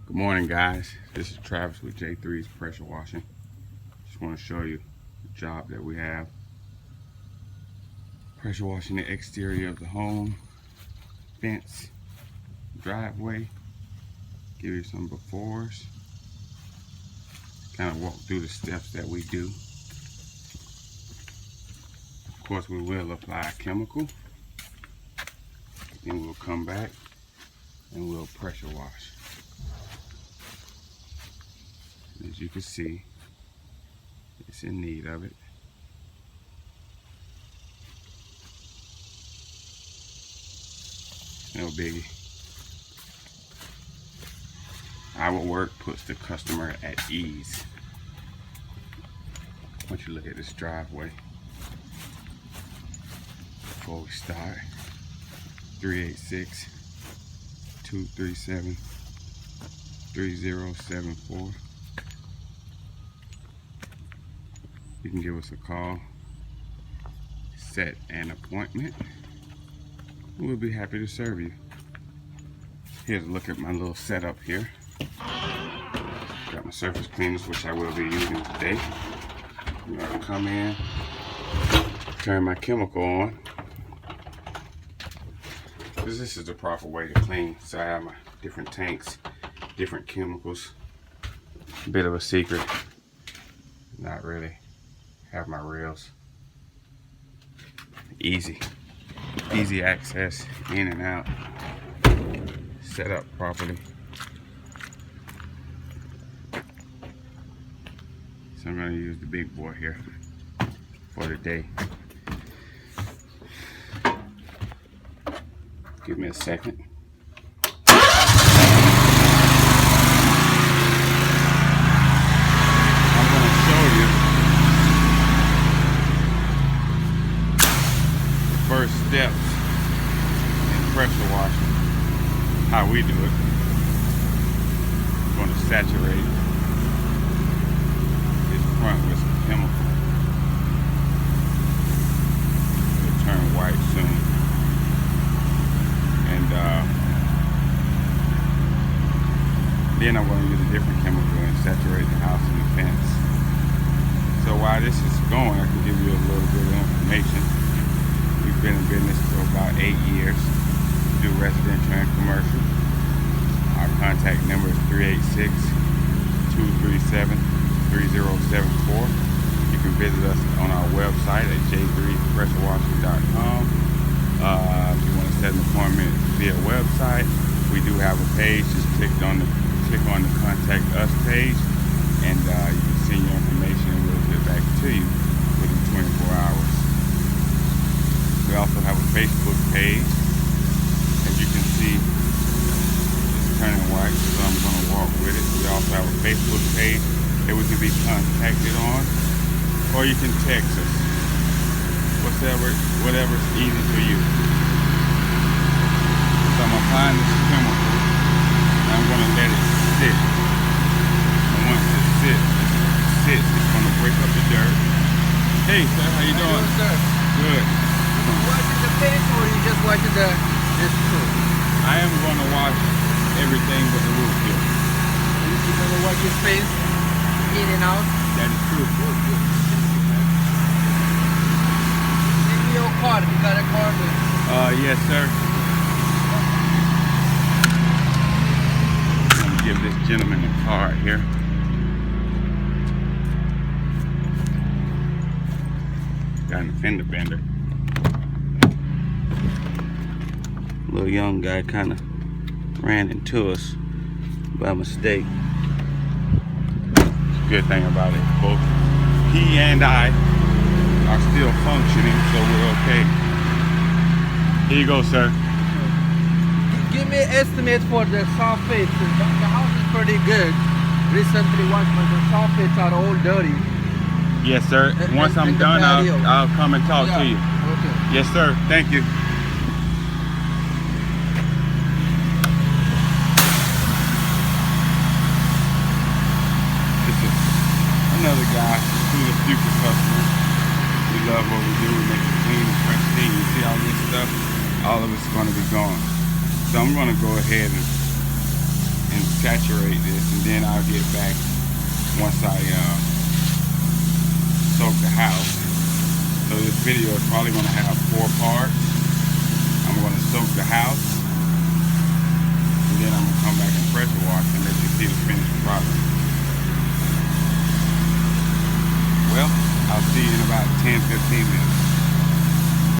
Good morning, guys. This is Travis with J3's Pressure Washing. Just want to show you the job that we have. Pressure washing the exterior of the home, fence, driveway. Give you some befores. Kind of walk through the steps that we do. Of course, we will apply a chemical. Then we'll come back and we'll pressure wash. As you can see, it's in need of it. No biggie. Our work puts the customer at ease. Once you look at this driveway, before we start, 386-237-3074. You can give us a call, set an appointment. We'll be happy to serve you. Here's a look at my little setup here. Got my surface cleaners, which I will be using today. I'm gonna come in, turn my chemical on. Because this is the proper way to clean. So I have my different tanks, different chemicals. A bit of a secret. Not really. Have my reels. Easy access in and out. Set up properly. So I'm going to use the big boy here for the day. Give me a second. I'm going to show you the first steps in pressure washing. How we do it. I'm going to saturate this front with some chemical. It'll turn white soon. And then I'm going to use a different chemical and saturate the house and the fence. So while this is going, I can give you a little bit of information. We've been in business for about 8 years. We do residential and commercial. Our contact number is 386-237-3074. You can visit us on our website at j3pressurewashing.com. If you want to set an appointment via website, we do have a page. Just click on the contact us page, and you can send your information and we'll get back to you within 24 hours. We also have a Facebook page. As you can see, it's turning white, so I'm going to walk with it. We also have a Facebook page that we can be contacted on, or you can text us. Whatever's easy for you. So I'm applying this chemical, and I'm going to let it sit. And once it sits, it's going to break up the dirt. Hey, sir, how you doing? Sir? Good. You washing the paint, or you just washing this roof? I am going to wash everything but the roof here. You're going to wash this paint in and out? That is true. Good. Your card, you got a card with? Yes, sir. I'm gonna give this gentleman a card here. Got an fender bender. Little young guy kind of ran into us by mistake. The good thing about it, both he and I are still functioning, so we're okay. Here you go, sir. Give me an estimate for the sulfates. The house is pretty good. Recently washed, but the sulfates are all dirty. Yes, sir. Once I'm done, I'll come and talk to you. Okay. Yes, sir. Thank you. This is another guy who's a future customer. We love what we do. We make it clean and pristine. You see all this stuff? All of it's going to be gone. So I'm going to go ahead and saturate this, and then I'll get back once I soak the house. So this video is probably going to have 4 parts. I'm going to soak the house, and then I'm going to come back and pressure wash and let you see the finished product. Well, I'll see you in about 10-15 minutes.